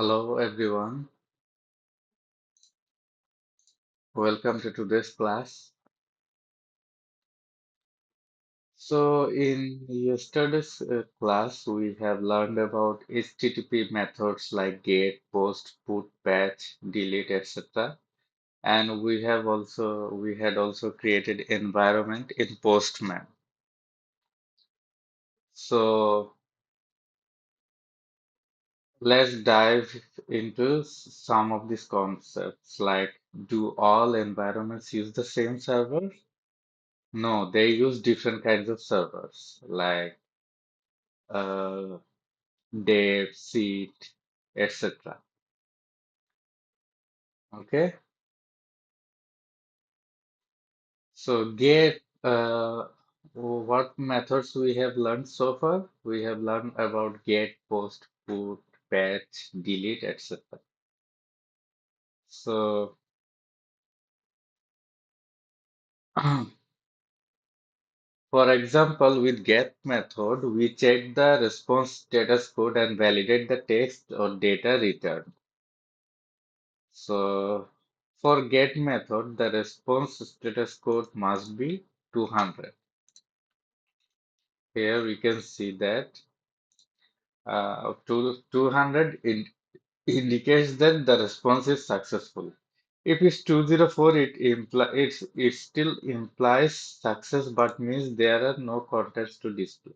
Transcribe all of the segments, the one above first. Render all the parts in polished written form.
Hello everyone, welcome to today's class. So in yesterday's class we have learned about HTTP methods like get, post, put, patch, delete, etc. And we had also created environment in Postman. So let's dive into some of these concepts like do all environments use the same server? No, they use different kinds of servers like uh, dev, seat, etc. Okay, so get what methods we have learned so far? We have learned about get, post, put, patch, delete, etc. So, for example, with get method, we check the response status code and validate the text or data returned. So, for get method, the response status code must be 200. Here we can see that 200 indicates that the response is successful. If it's 204, it still implies success, but means there are no contents to display.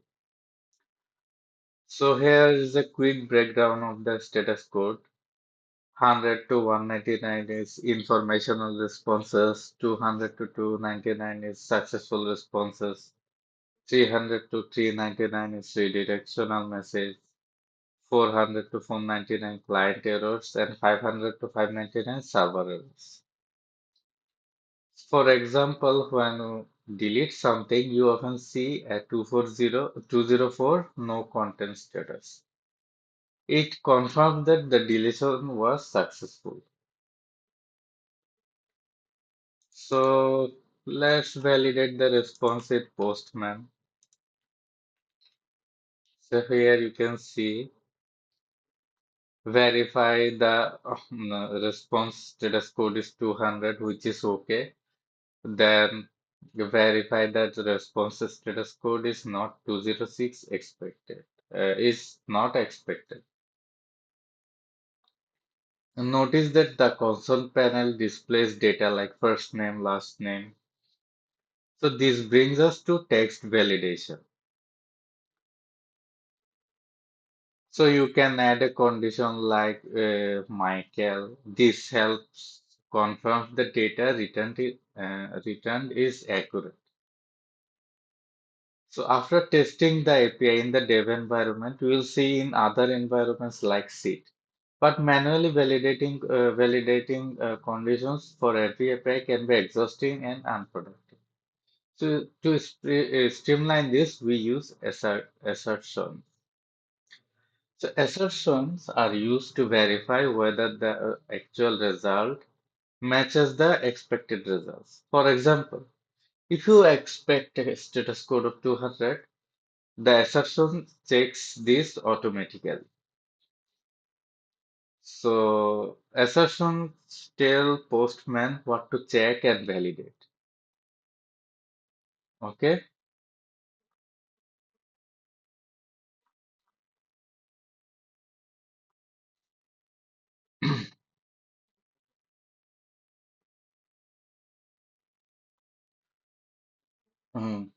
So here is a quick breakdown of the status code. 100 to 199 is informational responses, 200 to 299 is successful responses, 300 to 399 is redirectional message, 400 to 499 client errors, and 500 to 599 server errors. For example, when you delete something, you often see a 204 no content status. It confirms that the deletion was successful. So let's validate the response with Postman. So here you can see verify the response status code is 200, which is okay. Then you verify that the response status code is not 206 expected, is not expected. Notice that the console panel displays data like first name, last name. So this brings us to text validation. So you can add a condition like Michael. This helps confirm the data returned is accurate. So after testing the API in the dev environment, we will see in other environments like Seed. But manually validating conditions for every API can be exhausting and unproductive. So to streamline this, we use assertions. So assertions are used to verify whether the actual result matches the expected results. For example, if you expect a status code of 200, the assertion checks this automatically. So assertions tell Postman what to check and validate. Okay. Mm.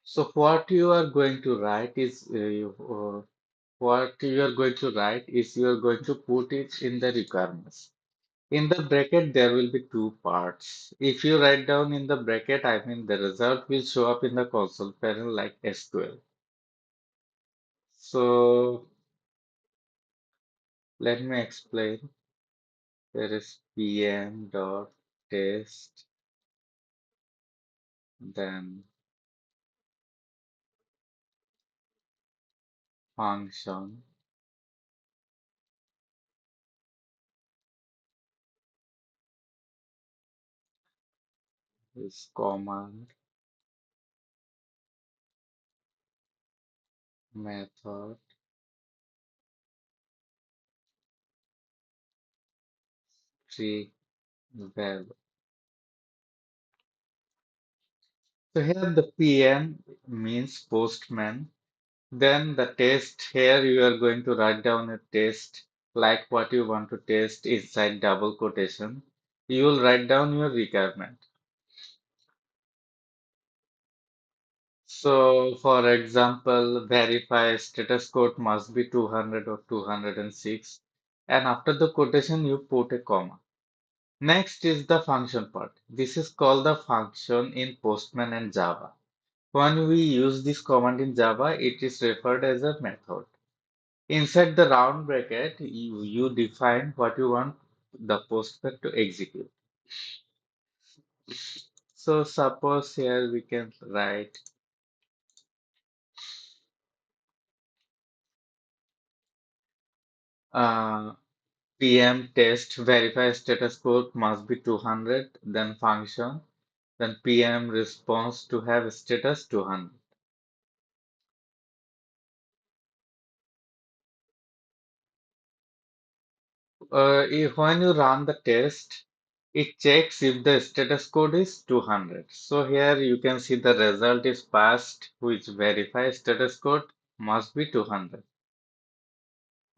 So what you are going to write is you are going to put it in the requirements. In the bracket, there will be two parts. If you write down in the bracket, I mean the result will show up in the console panel like SQL. So let me explain. There is pm dot test, then function is command, method tree value. So here the PM means postman. Then the test, here you are going to write down a test like what you want to test inside double quotation. You will write down your requirement. So for example, verify status code must be 200 or 206. And after the quotation, you put a comma. Next is the function part. This is called the function in Postman and Java. When we use this command in Java, it is referred as a method. Inside the round bracket, you define what you want the Postman to execute. So suppose here we can write uh, PM test verify status code must be 200, then function, then PM response to have status 200. If when you run the test, it checks if the status code is 200. So here you can see the result is passed, which verifies status code must be 200.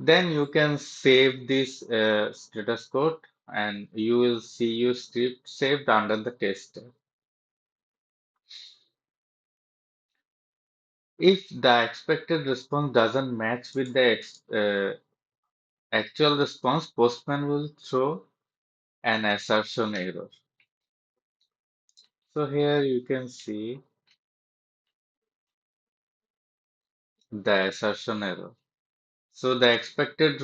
Then you can save this status code and you will see your script saved under the test tab. If the expected response doesn't match with the actual response, Postman will throw an assertion error. So here you can see the assertion error. So the expected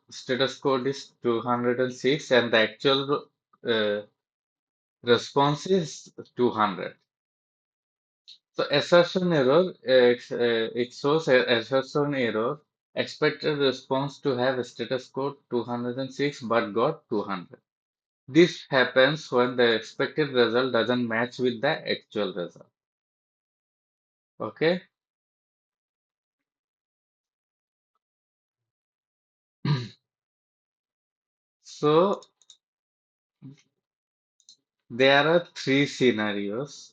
status code is 206 and the actual response is 200. So assertion error, it shows assertion error, expected response to have a status code 206 but got 200. This happens when the expected result doesn't match with the actual result. Okay, so there are three scenarios.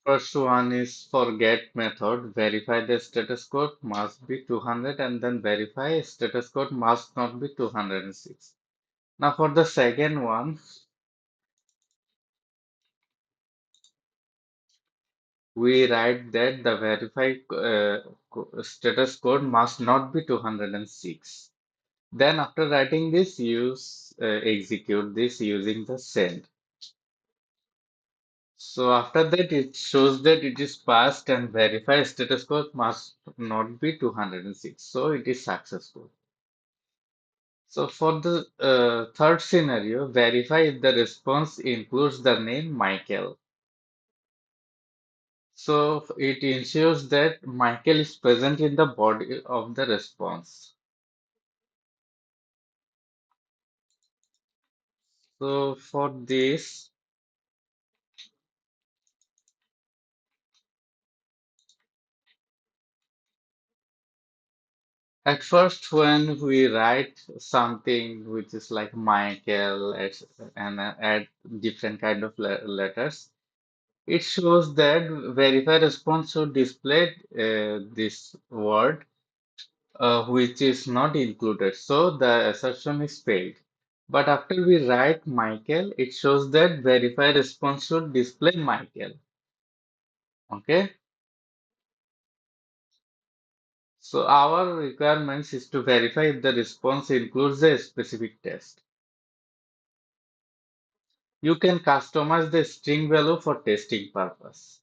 First one is for get method, verify the status code must be 200 and then verify status code must not be 206. Now for the second one, we write that the verify status code must not be 206. Then after writing this, execute this using the send. So after that, it shows that it is passed and verify status code must not be 206. So it is successful. So for the third scenario, verify if the response includes the name Michael. So it ensures that Michael is present in the body of the response. So for this, at first when we write something which is like Michael and add different kind of letters, it shows that verify response should display this word which is not included. So the assertion is failed. But after we write Michael, it shows that verify response should display Michael. Okay. So our requirements is to verify if the response includes a specific test. You can customize the string value for testing purpose.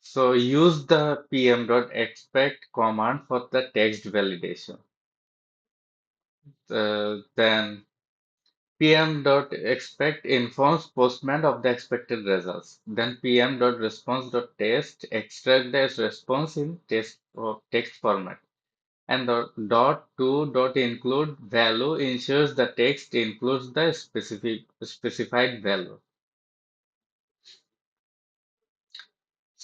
So use the pm.expect command for the text validation. Then pm.expect informs Postman of the expected results. Then pm.response.test extract the response in text format. And the .to.include value ensures the text includes the specified value.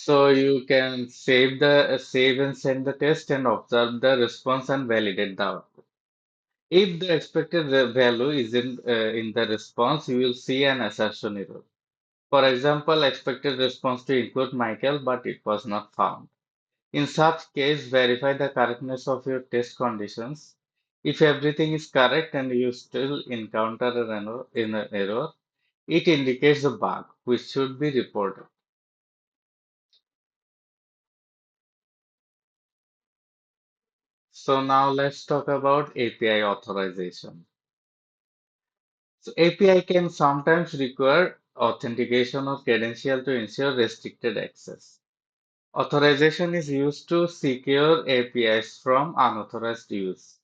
So you can save and send the test and observe the response and validate the output. If the expected value is in the response, you will see an assertion error. For example, expected response to include Michael, but it was not found. In such case, verify the correctness of your test conditions. If everything is correct and you still encounter an error, it indicates a bug which should be reported. So now let's talk about API authorization. So API can sometimes require authentication or credential to ensure restricted access. Authorization is used to secure APIs from unauthorized use.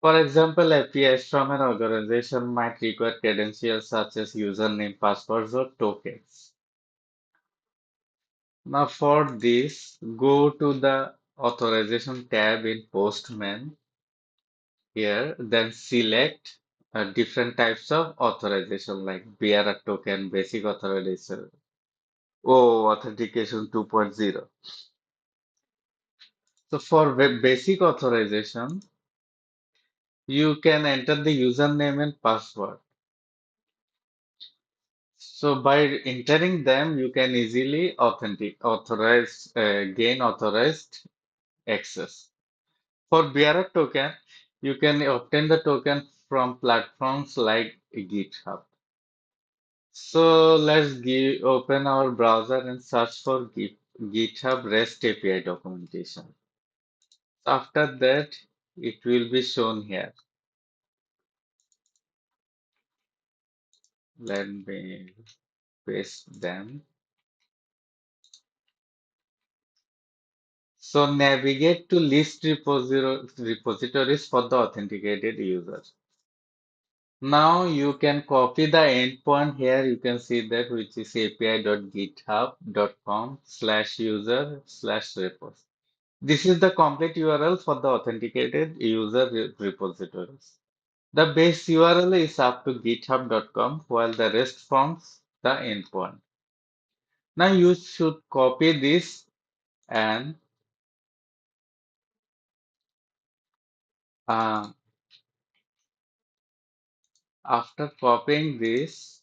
For example, APIs from an organization might require credentials such as username, passwords, or tokens. Now, for this, go to the Authorization tab in Postman here, then select different types of authorization like bearer token, basic authorization, authentication 2.0. So, for basic authorization, you can enter the username and password. So by entering them, you can easily gain authorized access. For bearer token, you can obtain the token from platforms like GitHub. So open our browser and search for GitHub REST API documentation. After that, it will be shown here. Let me paste them. So navigate to list repositories for the authenticated user. Now you can copy the endpoint here. You can see that which is api.github.com/user/repos. This is the complete URL for the authenticated user repositories. The base URL is up to github.com while the rest forms the endpoint. Now you should copy this and uh, after copying this,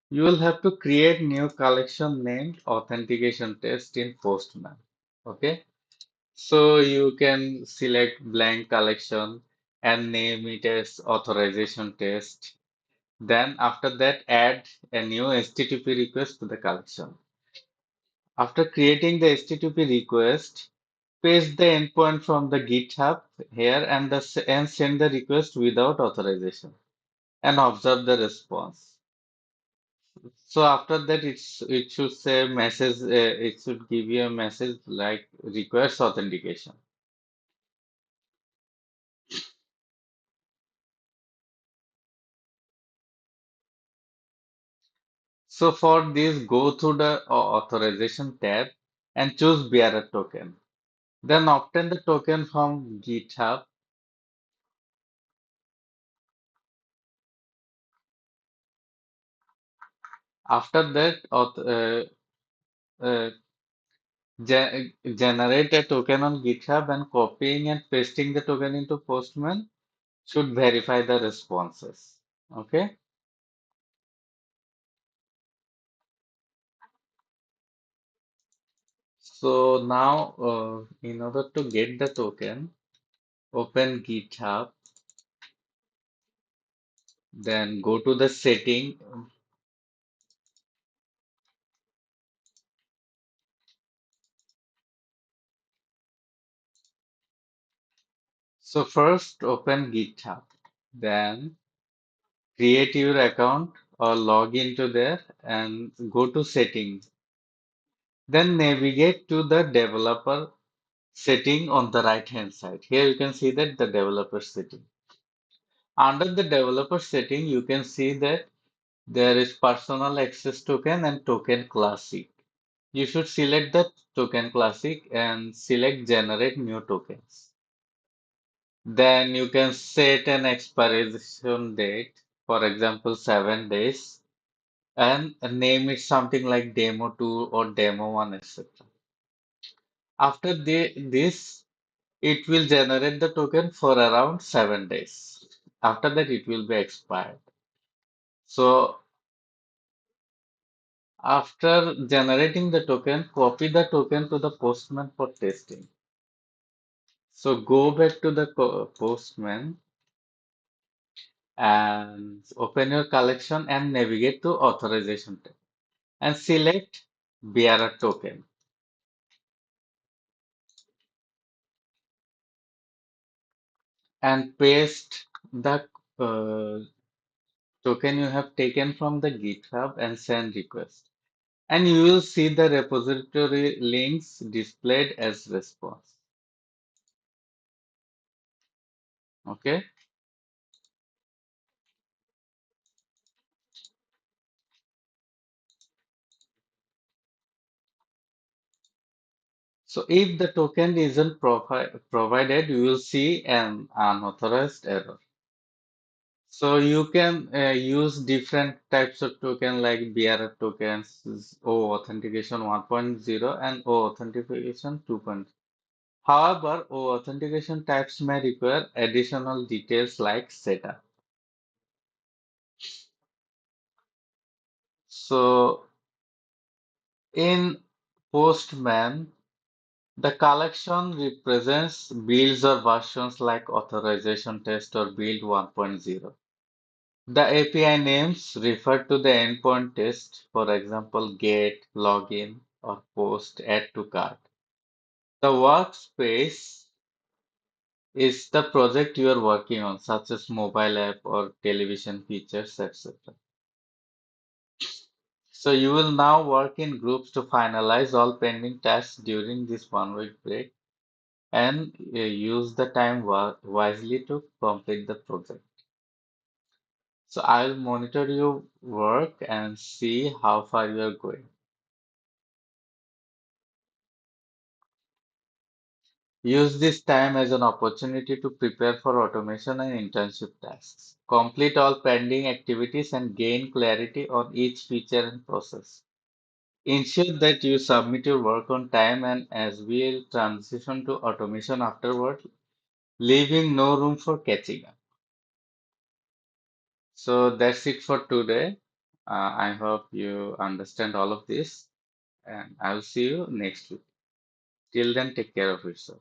you will have to create new collection named authentication test in Postman. Okay, so you can select blank collection and name it as authorization test. Then after that, add a new HTTP request to the collection. After creating the HTTP request, paste the endpoint from the GitHub here and send the request without authorization and observe the response. So after that, it should say message. It should give you a message like requires authentication. So for this, go through the authorization tab and choose bearer token. Then obtain the token from GitHub. After that, uh, generate a token on GitHub and copying and pasting the token into Postman should verify the responses. Okay. So now, in order to get the token, open GitHub, then go to the setting. So first open GitHub, then create your account or log into there and go to settings. Then navigate to the developer setting on the right hand side. Here you can see that the developer setting. Under the developer setting, you can see that there is personal access token and token classic. You should select the token classic and select generate new tokens. Then you can set an expiration date. for example, 7 days, and name it something like demo 2 or demo 1, etc. After this, it will generate the token for around 7 days. After that, it will be expired. So after generating the token, copy the token to the Postman for testing. So go back to the Postman and open your collection and navigate to authorization tab and select bearer token and paste the token you have taken from the GitHub and send request. And you will see the repository links displayed as response. Okay. So if the token isn't provided, you will see an unauthorized error. So you can use different types of token like bearer tokens, O authentication 1.0 and O authentication 2.0. However, O authentication types may require additional details like setup. So in Postman, the collection represents builds or versions like authorization test or build 1.0. The API names refer to the endpoint test, for example, get, login, or post, add to cart. The workspace is the project you are working on, such as mobile app or television features, etc. So you will now work in groups to finalize all pending tasks during this 1 week break and use the time wisely to complete the project. So I'll monitor your work and see how far you are going. Use this time as an opportunity to prepare for automation and internship tasks. Complete all pending activities and gain clarity on each feature and process. Ensure that you submit your work on time and as we transition to automation afterward, leaving no room for catching up. So that's it for today. I hope you understand all of this and I'll see you next week. Till then, take care of yourself.